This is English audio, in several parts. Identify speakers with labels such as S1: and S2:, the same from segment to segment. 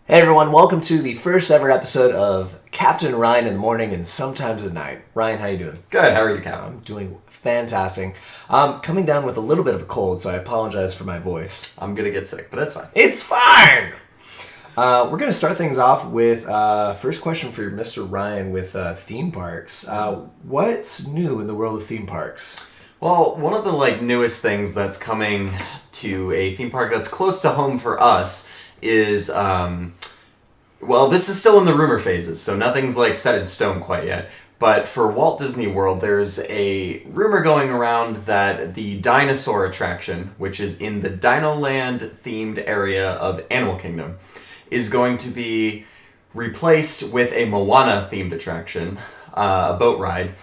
S1: Hey everyone, welcome to the first ever episode of Captain Ryan in the morning and sometimes at night. Ryan, how you doing?
S2: Good, how are you, Cap?
S1: I'm doing fantastic. I'm coming down with a little bit of a cold, so I apologize for my voice.
S2: I'm gonna get sick, but it's fine.
S1: It's fine! We're going to start things off with first question for Mr. Ryan with theme parks. What's new in the world of theme parks?
S2: Well, one of the newest things that's coming to a theme park that's close to home for us is, this is still in the rumor phases, so nothing's set in stone quite yet. But for Walt Disney World, there's a rumor going around that the dinosaur attraction, which is in the Dino Land themed area of Animal Kingdom, is going to be replaced with a Moana themed attraction, a boat ride.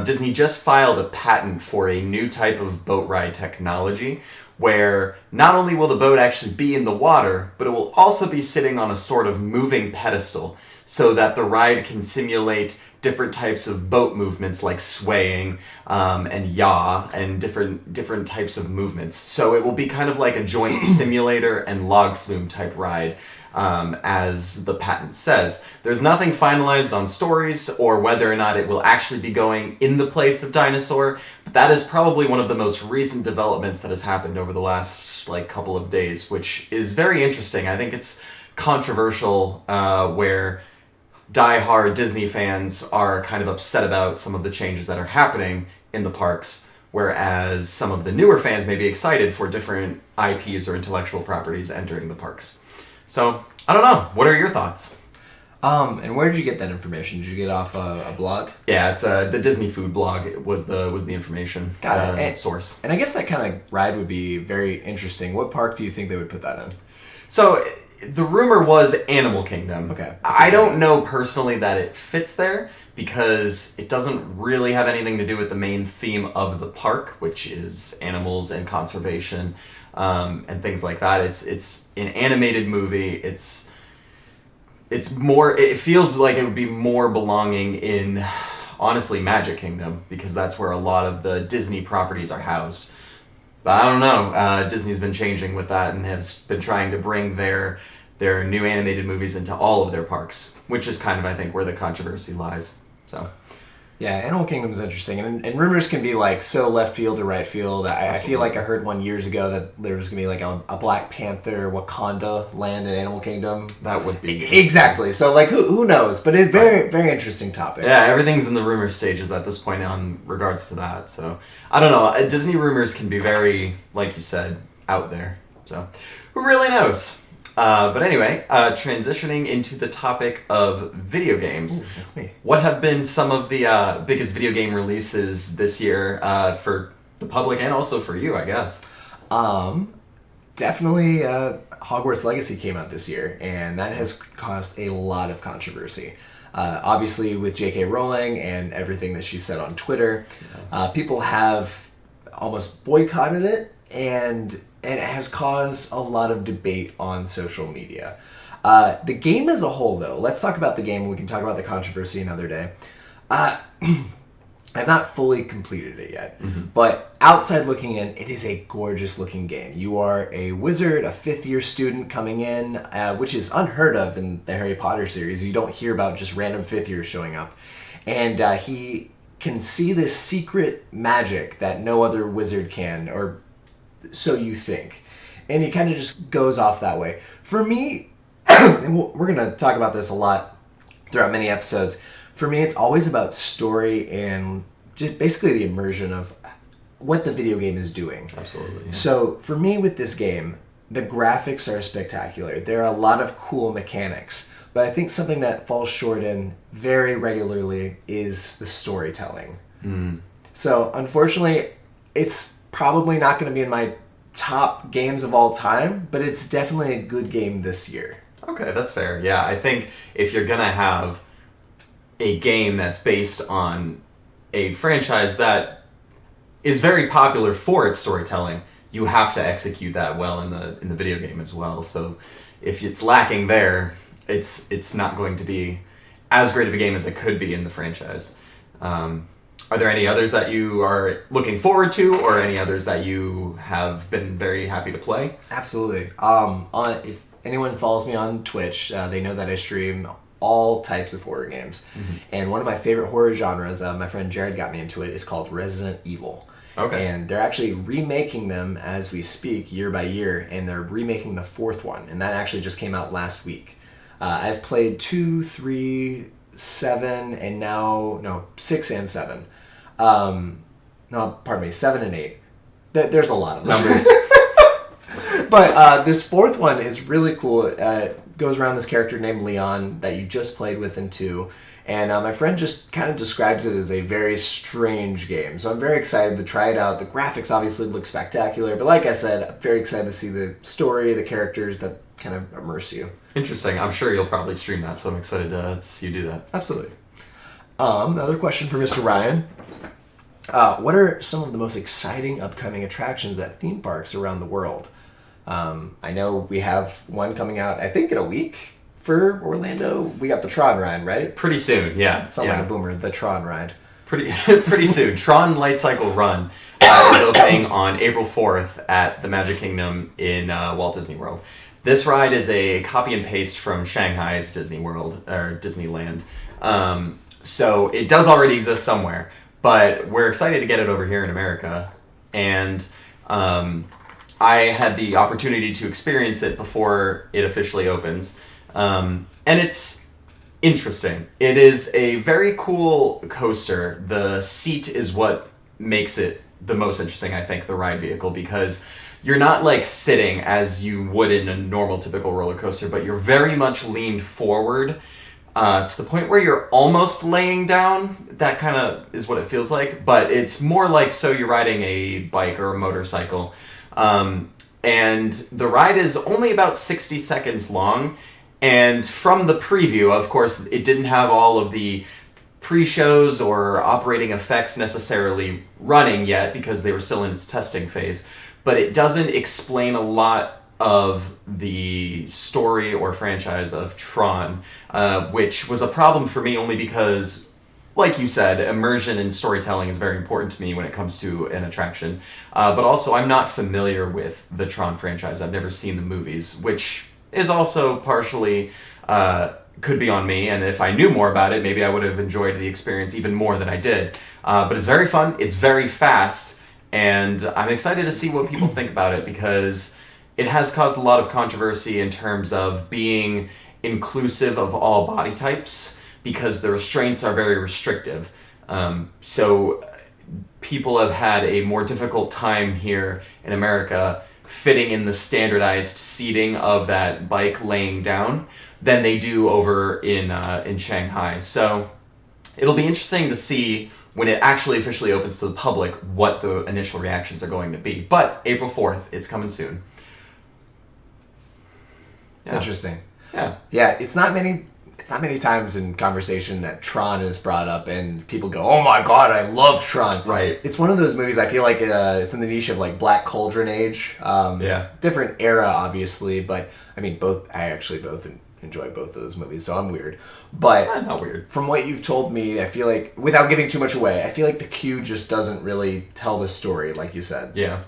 S2: Disney just filed a patent for a new type of boat ride technology where not only will the boat actually be in the water, but it will also be sitting on a sort of moving pedestal so that the ride can simulate different types of boat movements like swaying and yaw and different types of movements. So it will be kind of like a joint simulator and log flume type ride. As the patent says. There's nothing finalized on stories or whether or not it will actually be going in the place of dinosaur, but that is probably one of the most recent developments that has happened over the last couple of days, which is very interesting. I think it's controversial where die-hard Disney fans are kind of upset about some of the changes that are happening in the parks, whereas some of the newer fans may be excited for different IPs or intellectual properties entering the parks. So, I don't know. What are your thoughts?
S1: And where did you get that information? Did you get it off a blog?
S2: Yeah, it's the Disney Food blog was the information source.
S1: And I guess that kind of ride would be very interesting. What park do you think they would put that in?
S2: So, the rumor was Animal Kingdom.
S1: Okay.
S2: I don't know personally that it fits there because it doesn't really have anything to do with the main theme of the park, which is animals and conservation. And things like that. It's an animated movie. It's more. It feels like it would be more belonging in, honestly, Magic Kingdom because that's where a lot of the Disney properties are housed. But I don't know. Disney's been changing with that and has been trying to bring their new animated movies into all of their parks, which is kind of I think where the controversy lies. So.
S1: Yeah, Animal Kingdom is interesting, and rumors can be so left field to right field. I feel like I heard one years ago that there was going to be a Black Panther Wakanda land in Animal Kingdom.
S2: That would be...
S1: Exactly, so who knows, but it's very, very interesting topic.
S2: Yeah, everything's in the rumor stages at this point on regards to that, so I don't know. Disney rumors can be very, like you said, out there, so who really knows? But anyway, transitioning into the topic of video games.
S1: Ooh, that's me. What
S2: have been some of the biggest video game releases this year for the public and also for you, I guess?
S1: Definitely Hogwarts Legacy came out this year, and that has caused a lot of controversy. Obviously, with J.K. Rowling and everything that she said on Twitter, people have almost boycotted it, and it has caused a lot of debate on social media. The game as a whole, though, let's talk about the game. We can talk about the controversy another day. I've not fully completed it yet, but outside looking in, it is a gorgeous looking game. You are a wizard, a fifth-year student coming in, which is unheard of in the Harry Potter series. You don't hear about just random fifth-years showing up. And he can see this secret magic that no other wizard can, or so you think. And it kind of just goes off that way. For me, and we're going to talk about this a lot throughout many episodes, for me it's always about story and just basically the immersion of what the video game is doing.
S2: Absolutely. Yeah.
S1: So for me with this game, the graphics are spectacular. There are a lot of cool mechanics. But I think something that falls short in very regularly is the storytelling. So unfortunately, it's probably not going to be in my top games of all time, but it's definitely a good game this year.
S2: Okay, that's fair. Yeah, I think if you're going to have a game that's based on a franchise that is very popular for its storytelling, you have to execute that well in the video game as well. So if it's lacking there, it's not going to be as great of a game as it could be in the franchise. Are there any others that you are looking forward to, or any others that you have been very happy to play?
S1: Absolutely. anyone follows me on Twitch, they know that I stream all types of horror games. And one of my favorite horror genres, my friend Jared got me into it, is called Resident Evil.
S2: Okay.
S1: And they're actually remaking them as we speak, year by year, and they're remaking the fourth one, and that actually just came out last week. I've played 2, 3, 7, and now 6 and 7. No, pardon me, 7 and 8. There's a lot of numbers. But this fourth one is really cool. It goes around this character named Leon that you just played with in 2. And my friend just kind of describes it as a very strange game. So I'm very excited to try it out. The graphics obviously look spectacular. But like I said, I'm very excited to see the story, the characters that kind of immerse you.
S2: Interesting. I'm sure you'll probably stream that, so I'm excited to see you do that.
S1: Absolutely. Another question for Mr. Ryan. What are some of the most exciting upcoming attractions at theme parks around the world? I know we have one coming out, I think, in a week for Orlando. We got the Tron ride, right?
S2: Pretty soon, yeah.
S1: Sound like a boomer, the Tron ride.
S2: Pretty soon. Tron Light Cycle Run is opening on April 4th at the Magic Kingdom in Walt Disney World. This ride is a copy and paste from Shanghai's Disney World, or Disneyland. So it does already exist somewhere, but we're excited to get it over here in America. And I had the opportunity to experience it before it officially opens. And it's interesting. It is a very cool coaster. The seat is what makes it the most interesting, I think, the ride vehicle, because you're not like sitting as you would in a normal typical roller coaster, but you're very much leaned forward to the point where you're almost laying down. That kind of is what it feels like, but it's more like so you're riding a bike or a motorcycle. And the ride is only about 60 seconds long. And from the preview, of course, it didn't have all of the pre-shows or operating effects necessarily running yet because they were still in its testing phase. But it doesn't explain a lot of the story or franchise of Tron, which was a problem for me only because, like you said, immersion and storytelling is very important to me when it comes to an attraction. But also, I'm not familiar with the Tron franchise. I've never seen the movies, which is also partially could be on me, and if I knew more about it, maybe I would have enjoyed the experience even more than I did. But it's very fun, it's very fast, and I'm excited to see what people think about it, because it has caused a lot of controversy in terms of being inclusive of all body types, because the restraints are very restrictive. So people have had a more difficult time here in America fitting in the standardized seating of that bike laying down than they do over in Shanghai. So it'll be interesting to see when it actually officially opens to the public what the initial reactions are going to be. But April 4th, it's coming soon.
S1: Yeah. Interesting.
S2: Yeah.
S1: Yeah, it's not many times in conversation that Tron is brought up and people go, "Oh my god, I love Tron."
S2: Right.
S1: It's one of those movies, I feel like it's in the niche of like Black Cauldron age. Different era, obviously, but I mean, I actually both enjoy both of those movies, so I'm weird. But
S2: not weird.
S1: From what you've told me, I feel like, without giving too much away, I feel like the queue just doesn't really tell the story, like you said.
S2: Yeah.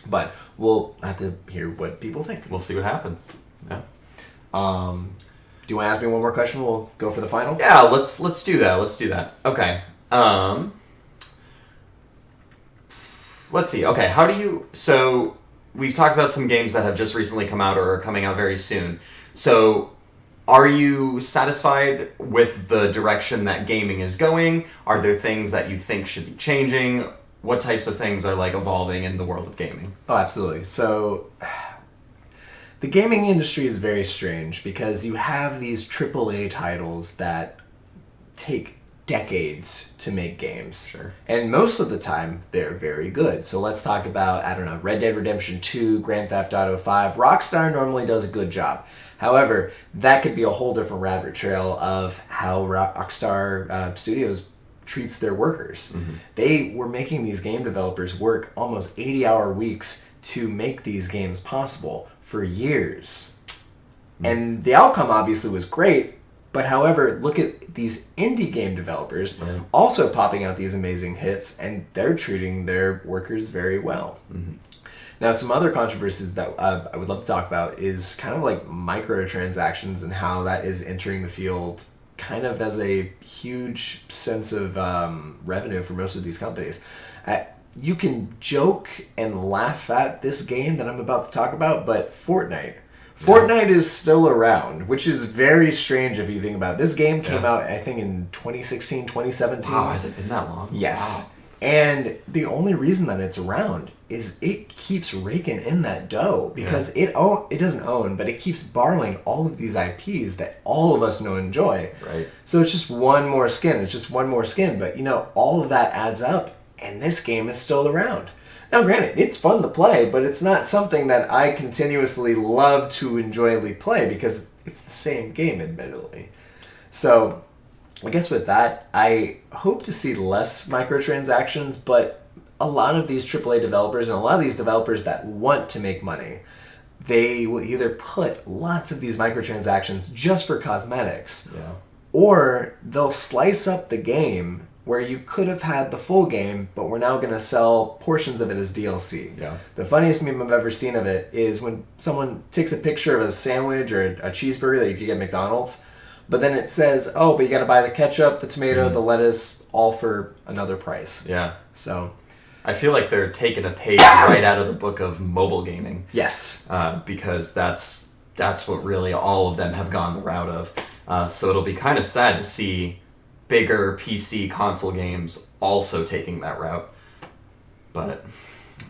S1: But we'll have to hear what people think.
S2: We'll see what happens. Yeah.
S1: Do you want to ask me one more question? We'll go for the final?
S2: Yeah, let's do that. Let's do that. Okay. Let's see. Okay, so we've talked about some games that have just recently come out or are coming out very soon. So are you satisfied with the direction that gaming is going? Are there things that you think should be changing? What types of things are like evolving in the world of gaming?
S1: Oh, absolutely. So the gaming industry is very strange because you have these AAA titles that take decades to make games.
S2: Sure.
S1: And most of the time, they're very good. So let's talk about, Red Dead Redemption 2, Grand Theft Auto 5. Rockstar normally does a good job. However, that could be a whole different rabbit trail of how Rockstar Studios treats their workers.
S2: Mm-hmm.
S1: They were making these game developers work almost 80-hour weeks to make these games possible for years. Mm-hmm. And the outcome obviously was great, but however, look at these indie game developers also popping out these amazing hits, and they're treating their workers very well.
S2: Mm-hmm.
S1: Now, some other controversies that I would love to talk about is kind of like microtransactions and how that is entering the field kind of as a huge sense of revenue for most of these companies. You can joke and laugh at this game that I'm about to talk about, but Fortnite is still around, which is very strange if you think about it. This game came out, I think, in 2016, 2017.
S2: Wow, has it been that long?
S1: Yes.
S2: Wow.
S1: And the only reason that it's around is it keeps raking in that dough because it doesn't own, but it keeps borrowing all of these IPs that all of us know and enjoy.
S2: Right.
S1: So it's just one more skin. But, all of that adds up, and this game is still around. Now, granted, it's fun to play, but it's not something that I continuously love to enjoyably play because it's the same game, admittedly. So, I guess with that, I hope to see less microtransactions, but a lot of these AAA developers and a lot of these developers that want to make money, they will either put lots of these microtransactions just for cosmetics, or they'll slice up the game where you could have had the full game, but we're now going to sell portions of it as DLC.
S2: Yeah.
S1: The funniest meme I've ever seen of it is when someone takes a picture of a sandwich or a cheeseburger that you could get at McDonald's, but then it says, oh, but you got to buy the ketchup, the tomato, the lettuce, all for another price.
S2: Yeah.
S1: So
S2: I feel like they're taking a page right out of the book of mobile gaming.
S1: yes.
S2: Because that's what really all of them have gone the route of. So it'll be kind of sad to see bigger PC console games also taking that route. But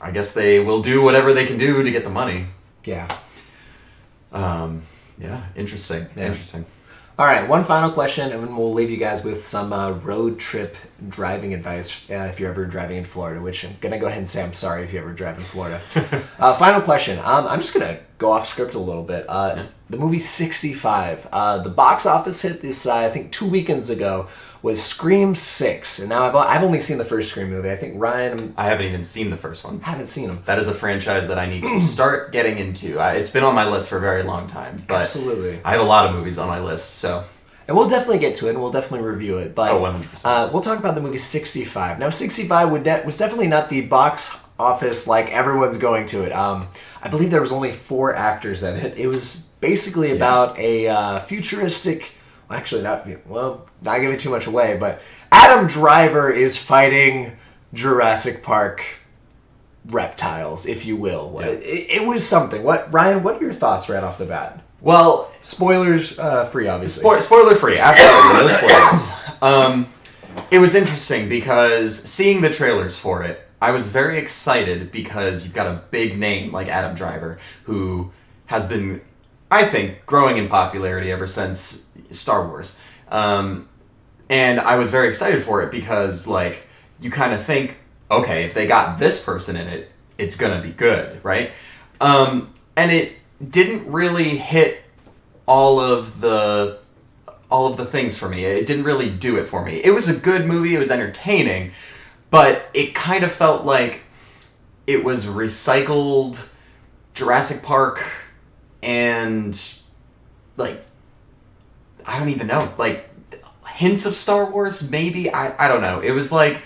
S2: I guess they will do whatever they can do to get the money.
S1: Yeah.
S2: Interesting.
S1: Yeah.
S2: Interesting.
S1: All right, one final question, and then we'll leave you guys with some road trip driving advice if you're ever driving in Florida, which I'm going to go ahead and say I'm sorry if you ever drive in Florida. Final question. I'm just going to go off script a little bit. The movie 65. The box office hit this, I think, 2 weekends ago, was Scream 6. And now I've only seen the first Scream movie. I think Ryan...
S2: I haven't even seen the first one.
S1: Haven't seen them.
S2: That is a franchise that I need to start getting into. It's been on my list for a very long time. But
S1: Absolutely.
S2: I have a lot of movies on my list, so...
S1: And we'll definitely get to it, and we'll definitely review it. But
S2: 100%.
S1: We'll talk about the movie 65. Now, 65 was definitely not the box office like everyone's going to it. I believe there was only 4 actors in it. It was basically about a futuristic... Actually, not giving too much away, but Adam Driver is fighting Jurassic Park reptiles, if you will. Yeah. It was something. Ryan, what are your thoughts right off the bat?
S2: Well,
S1: spoilers free, obviously.
S2: Spoiler free, absolutely, no spoilers. It was interesting because seeing the trailers for it, I was very excited because you've got a big name like Adam Driver, who has been, I think, growing in popularity ever since Star Wars. And I was very excited for it because, like, you kind of think, okay, if they got this person in it, it's gonna be good, right? And it didn't really hit all of the things for me. It didn't really do it for me. It was a good movie, it was entertaining, but it kind of felt like it was recycled Jurassic Park and, like, I don't even know, like, hints of Star Wars, maybe? I don't know. It was like,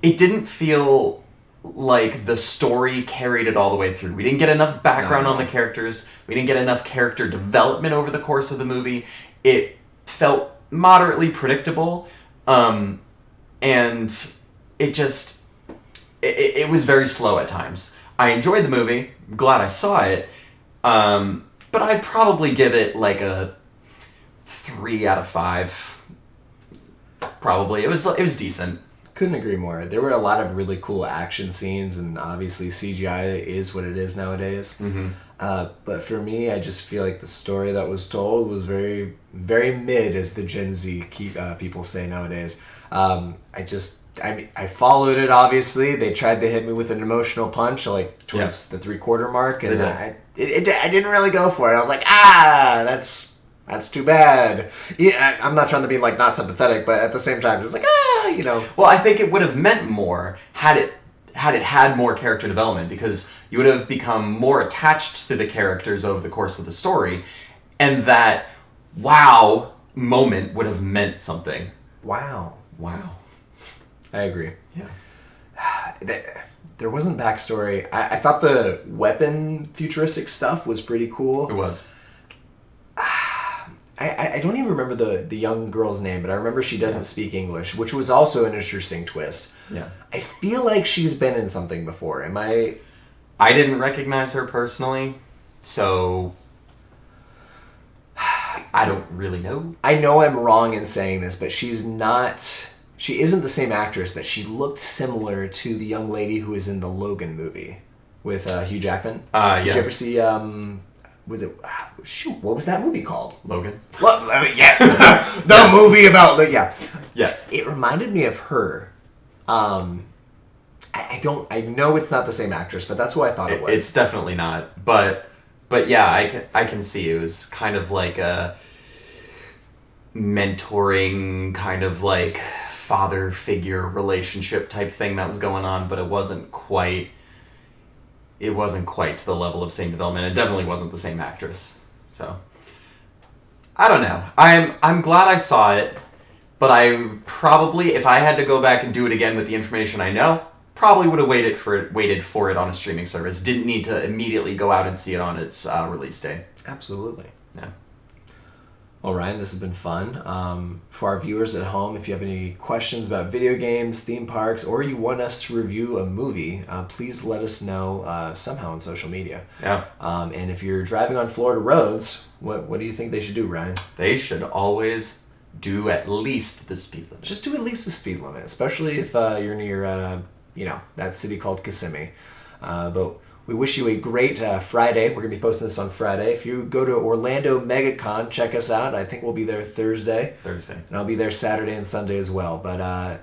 S2: it didn't feel like the story carried it all the way through. We didn't get enough background on the characters. We didn't get enough character development over the course of the movie. It felt moderately predictable, and it just, it was very slow at times. I enjoyed the movie. I'm glad I saw it, but I'd probably give it like a 3 out of 5. Probably. It was decent.
S1: Couldn't agree more. There were a lot of really cool action scenes, and obviously CGI is what it is nowadays.
S2: Mm-hmm.
S1: But for me, I just feel like the story that was told was very, very mid, as the Gen Z people say nowadays. I followed it, obviously. They tried to hit me with an emotional punch, like, towards the 3/4 mark, and I didn't really go for it. I was like, that's too bad. Yeah, I'm not trying to be, like, not sympathetic, but at the same time, just like,
S2: Well, I think it would have meant more had it had more character development, because you would have become more attached to the characters over the course of the story, and that wow moment would have meant something.
S1: Wow.
S2: Wow.
S1: I agree.
S2: Yeah.
S1: there wasn't backstory. I thought the weapon futuristic stuff was pretty cool.
S2: It was.
S1: I don't even remember the young girl's name, but I remember she doesn't speak English, which was also an interesting twist.
S2: Yeah.
S1: I feel like she's been in something before. Am I...
S2: I didn't recognize her personally, so I don't really know.
S1: I know I'm wrong in saying this, but she's not... She isn't the same actress, but she looked similar to the young lady who was in the Logan movie with Hugh Jackman.
S2: Yes.
S1: Did you ever see... was it... Shoot, what was that movie called?
S2: Logan?
S1: What? Yeah. The movie about... Yeah.
S2: Yes.
S1: It reminded me of her. I know it's not the same actress, but that's who I thought it was.
S2: It's definitely not. But yeah, I can see it was kind of like a mentoring, kind of like father figure relationship type thing that was going on, but it wasn't quite to the level of same development. It definitely wasn't the same actress. So I don't know. I'm glad I saw it, but I probably, if I had to go back and do it again with the information I know, probably would have waited for it on a streaming service. Didn't need to immediately go out and see it on its release day.
S1: Absolutely.
S2: Yeah.
S1: Well, Ryan, this has been fun. For our viewers at home, if you have any questions about video games, theme parks, or you want us to review a movie, please let us know somehow on social media.
S2: Yeah.
S1: And if you're driving on Florida roads, what do you think they should do, Ryan?
S2: They should always do at least the speed limit.
S1: Just do at least the speed limit, especially if you're near, that city called Kissimmee. But we wish you a great Friday. We're going to be posting this on Friday. If you go to Orlando MegaCon, check us out. I think we'll be there Thursday. And I'll be there Saturday and Sunday as well. But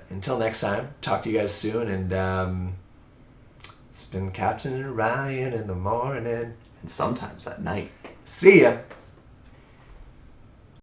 S1: until next time, talk to you guys soon. And it's been Captain and Ryan in the morning.
S2: And sometimes at night.
S1: See ya.